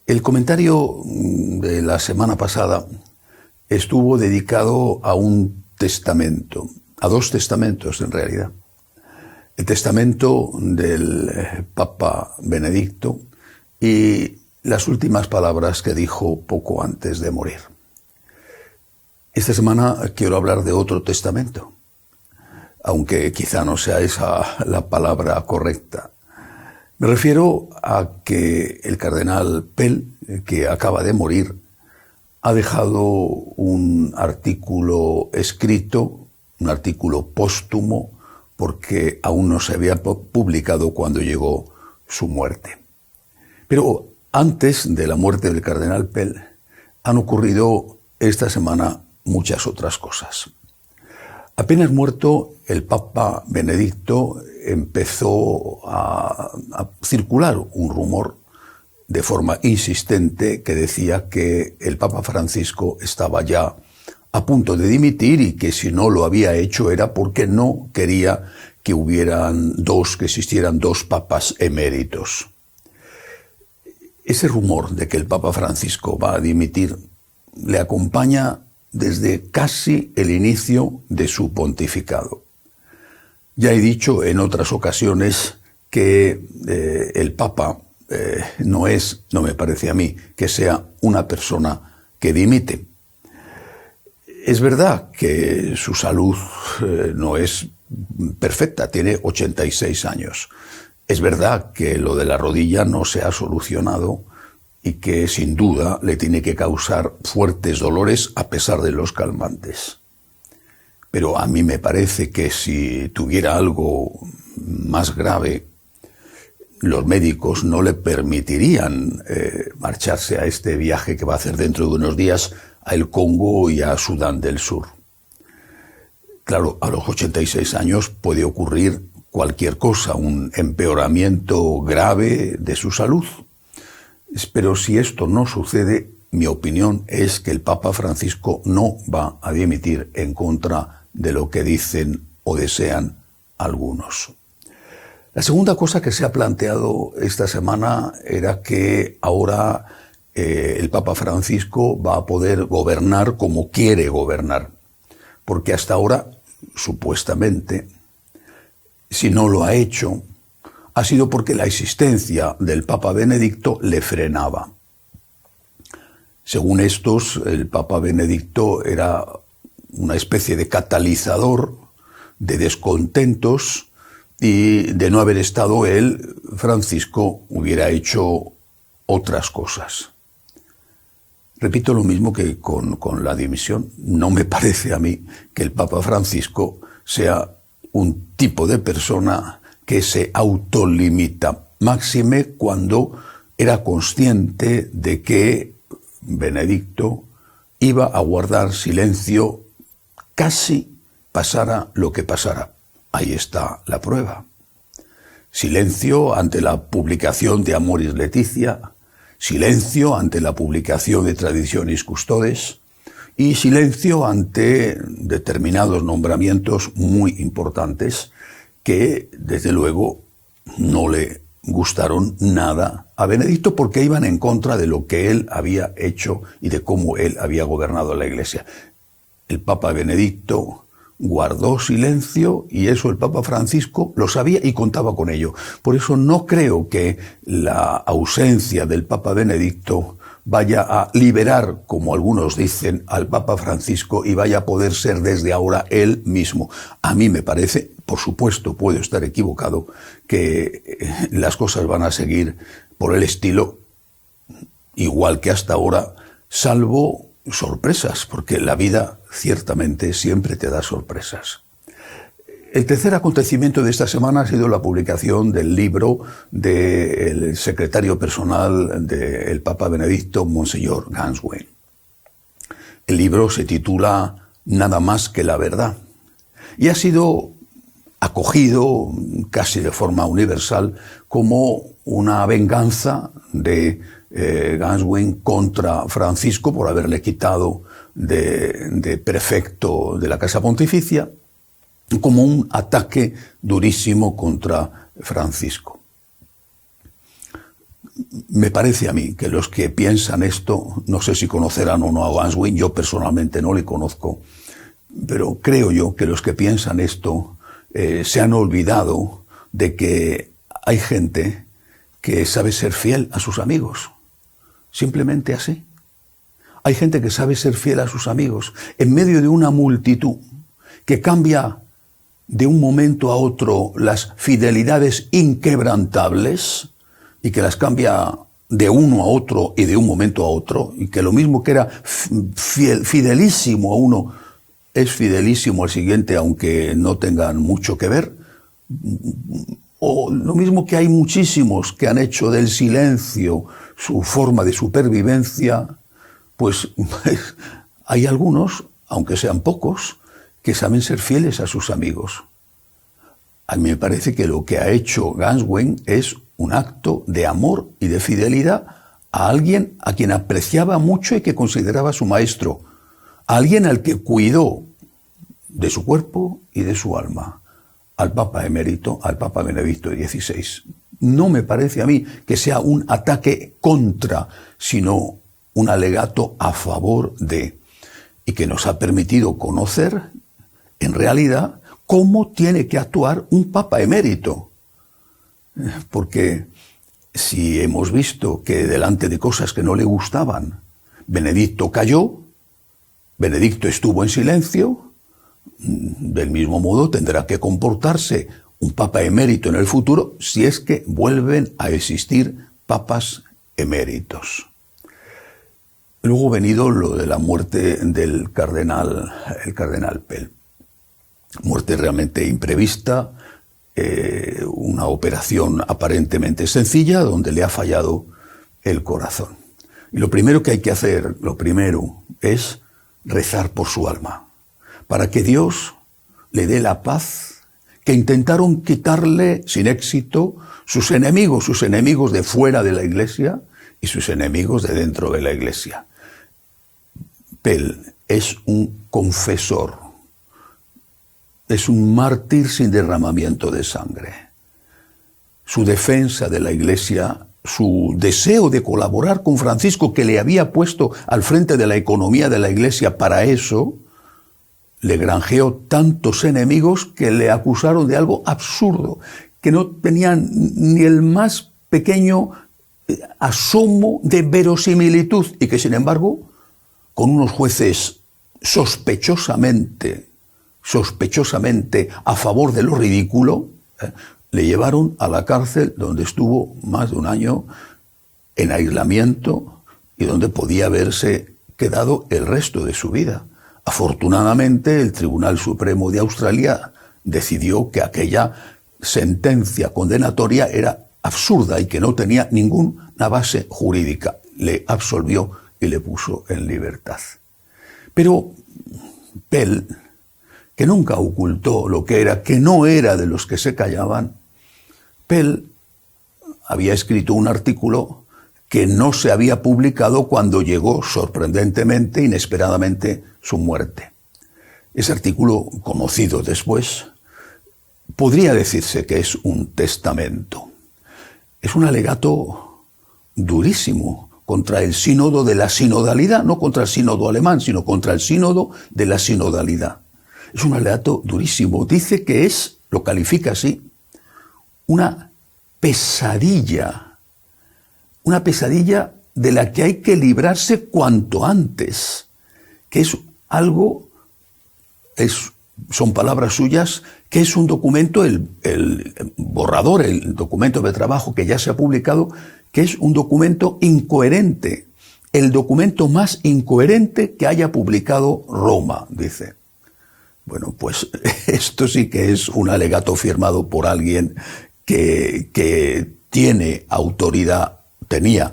El comentario de la semana pasada estuvo dedicado a un testamento, a dos testamentos en realidad. El testamento del Papa Benedicto y las últimas palabras que dijo poco antes de morir. Esta semana quiero hablar de otro testamento, aunque quizá no sea esa la palabra correcta. Me refiero a que el cardenal Pell, que acaba de morir, ha dejado un artículo escrito, un artículo póstumo, porque aún no se había publicado cuando llegó su muerte. Pero antes de la muerte del cardenal Pell, han ocurrido esta semana muchas otras cosas. Apenas muerto, el Papa Benedicto empezó a circular un rumor de forma insistente que decía que el Papa Francisco estaba ya a punto de dimitir y que si no lo había hecho era porque no quería que existieran dos papas eméritos. Ese rumor de que el Papa Francisco va a dimitir le acompaña desde casi el inicio de su pontificado. Ya he dicho en otras ocasiones que el Papa no me parece a mí, que sea una persona que dimite. Es verdad que su salud no es perfecta, tiene 86 años. Es verdad que lo de la rodilla no se ha solucionado y que sin duda le tiene que causar fuertes dolores a pesar de los calmantes. Pero a mí me parece que si tuviera algo más grave, los médicos no le permitirían marcharse a este viaje que va a hacer dentro de unos días a el Congo y a Sudán del Sur. Claro, a los 86 años puede ocurrir cualquier cosa, un empeoramiento grave de su salud. Pero si esto no sucede, mi opinión es que el Papa Francisco no va a dimitir en contra de lo que dicen o desean algunos. La segunda cosa que se ha planteado esta semana era que ahora el Papa Francisco va a poder gobernar como quiere gobernar, porque hasta ahora, supuestamente, si no lo ha hecho, ha sido porque la existencia del Papa Benedicto le frenaba. Según estos, el Papa Benedicto era una especie de catalizador de descontentos y de no haber estado él, Francisco hubiera hecho otras cosas. Repito lo mismo que con la dimisión. No me parece a mí que el Papa Francisco sea un tipo de persona que se autolimita, máxime cuando era consciente de que Benedicto iba a guardar silencio casi pasara lo que pasara. Ahí está la prueba. Silencio ante la publicación de Amoris Laetitia, silencio ante la publicación de Traditionis Custodes y silencio ante determinados nombramientos muy importantes que, desde luego, no le gustaron nada a Benedicto porque iban en contra de lo que él había hecho y de cómo él había gobernado la Iglesia. El Papa Benedicto guardó silencio y eso el Papa Francisco lo sabía y contaba con ello. Por eso no creo que la ausencia del Papa Benedicto vaya a liberar, como algunos dicen, al Papa Francisco y vaya a poder ser desde ahora él mismo. A mí me parece, por supuesto, puedo estar equivocado, que las cosas van a seguir por el estilo igual que hasta ahora, salvo sorpresas, porque la vida ciertamente siempre te da sorpresas. El tercer acontecimiento de esta semana ha sido la publicación del libro del secretario personal del Papa Benedicto, Monseñor Ganswein. El libro se titula Nada más que la verdad y ha sido acogido casi de forma universal como una venganza de Ganswein contra Francisco por haberle quitado de prefecto de la Casa Pontificia, como un ataque durísimo contra Francisco. me parece a mí que los que piensan esto, no sé si conocerán o no a Ganswein, yo personalmente no le conozco, pero creo yo que los que piensan esto se han olvidado de que hay gente que sabe ser fiel a sus amigos, simplemente así. Hay gente que sabe ser fiel a sus amigos en medio de una multitud que cambia de un momento a otro las fidelidades inquebrantables y que las cambia de uno a otro y de un momento a otro, y que lo mismo que era fidelísimo a uno es fidelísimo al siguiente aunque no tengan mucho que ver. O lo mismo que hay muchísimos que han hecho del silencio su forma de supervivencia, pues hay algunos, aunque sean pocos, que saben ser fieles a sus amigos. A mí me parece que lo que ha hecho Ganswein es un acto de amor y de fidelidad a alguien a quien apreciaba mucho y que consideraba su maestro, a alguien al que cuidó de su cuerpo y de su alma, al Papa emérito, al Papa Benedicto XVI. No me parece a mí que sea un ataque contra, sino un alegato a favor de, y que nos ha permitido conocer, en realidad, cómo tiene que actuar un Papa emérito. Porque si hemos visto que delante de cosas que no le gustaban, Benedicto cayó, Benedicto estuvo en silencio, del mismo modo tendrá que comportarse un Papa emérito en el futuro si es que vuelven a existir papas eméritos. Luego ha venido lo de la muerte del cardenal Pell. Muerte realmente imprevista, una operación aparentemente sencilla donde le ha fallado el corazón. Y lo primero que hay que hacer, es rezar por su alma, para que Dios le dé la paz que intentaron quitarle sin éxito sus enemigos de fuera de la Iglesia y sus enemigos de dentro de la Iglesia. Pell es un confesor, es un mártir sin derramamiento de sangre. Su defensa de la Iglesia, su deseo de colaborar con Francisco, que le había puesto al frente de la economía de la Iglesia para eso, le granjeó tantos enemigos que le acusaron de algo absurdo, que no tenían ni el más pequeño asomo de verosimilitud y que, sin embargo, con unos jueces sospechosamente a favor de lo ridículo, le llevaron a la cárcel donde estuvo más de un año en aislamiento y donde podía haberse quedado el resto de su vida. Afortunadamente, el Tribunal Supremo de Australia decidió que aquella sentencia condenatoria era absurda y que no tenía ninguna base jurídica. Le absolvió y le puso en libertad. Pero Pell, que nunca ocultó lo que era, que no era de los que se callaban, Pell había escrito un artículo que no se había publicado cuando llegó sorprendentemente, inesperadamente, su muerte. Ese artículo, conocido después, podría decirse que es un testamento. Es un alegato durísimo contra el sínodo de la sinodalidad, no contra el sínodo alemán, sino contra el sínodo de la sinodalidad. Es un alegato durísimo. Dice que es, lo califica así, una pesadilla de la que hay que librarse cuanto antes, que es algo, son palabras suyas, que es un documento, el borrador, el documento de trabajo que ya se ha publicado, que es un documento incoherente, el documento más incoherente que haya publicado Roma, dice. Bueno, pues esto sí que es un alegato firmado por alguien que tenía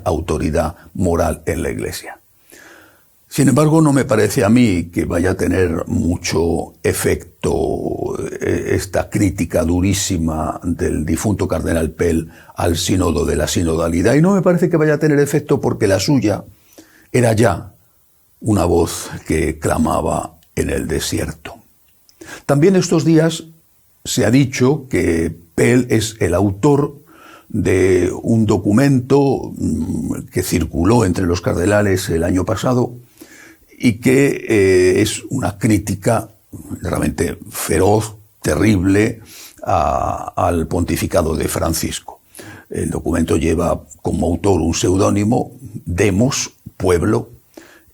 autoridad moral en la Iglesia. Sin embargo, no me parece a mí que vaya a tener mucho efecto esta crítica durísima del difunto cardenal Pell al sínodo de la sinodalidad, y no me parece que vaya a tener efecto porque la suya era ya una voz que clamaba en el desierto. También estos días se ha dicho que Pell es el autor de un documento que circuló entre los cardenales el año pasado y que es una crítica realmente feroz, terrible, al pontificado de Francisco. El documento lleva como autor un seudónimo, Demos, pueblo,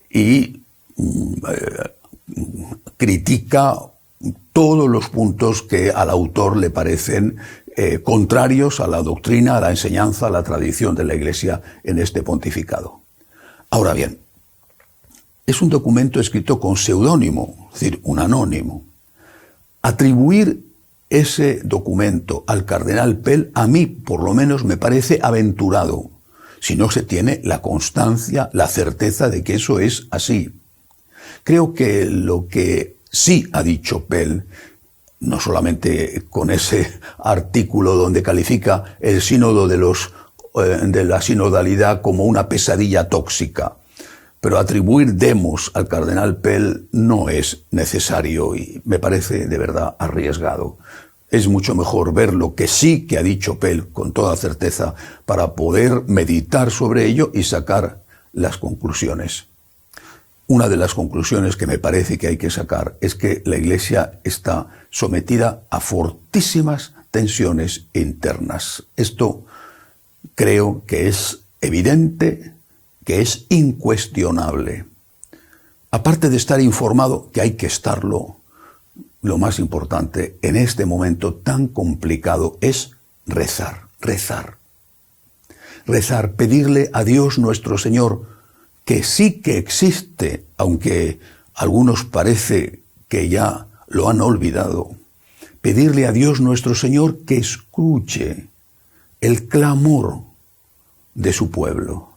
y critica todos los puntos que al autor le parecen contrarios a la doctrina, a la enseñanza, a la tradición de la Iglesia en este pontificado. Ahora bien, es un documento escrito con seudónimo, es decir, un anónimo. Atribuir ese documento al cardenal Pell, a mí por lo menos me parece aventurado, si no se tiene la constancia, la certeza de que eso es así. Creo que lo que sí ha dicho Pell, no solamente con ese artículo donde califica el sínodo de la sinodalidad como una pesadilla tóxica, pero atribuir demos al cardenal Pell no es necesario y me parece de verdad arriesgado. Es mucho mejor ver lo que sí que ha dicho Pell con toda certeza para poder meditar sobre ello y sacar las conclusiones. Una de las conclusiones que me parece que hay que sacar es que la Iglesia está sometida a fortísimas tensiones internas. Esto creo que es evidente, que es incuestionable. Aparte de estar informado, que hay que estarlo, lo más importante en este momento tan complicado es rezar, rezar. Rezar, pedirle a Dios nuestro Señor, que sí que existe, aunque algunos parece que ya lo han olvidado, pedirle a Dios nuestro Señor que escuche el clamor de su pueblo,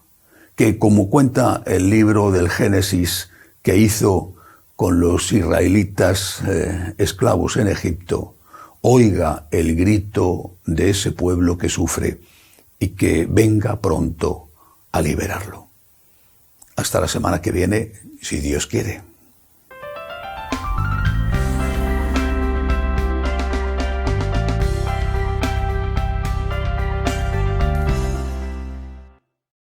que como cuenta el libro del Génesis que hizo con los israelitas esclavos en Egipto, oiga el grito de ese pueblo que sufre y que venga pronto a liberarlo. Hasta la semana que viene, si Dios quiere.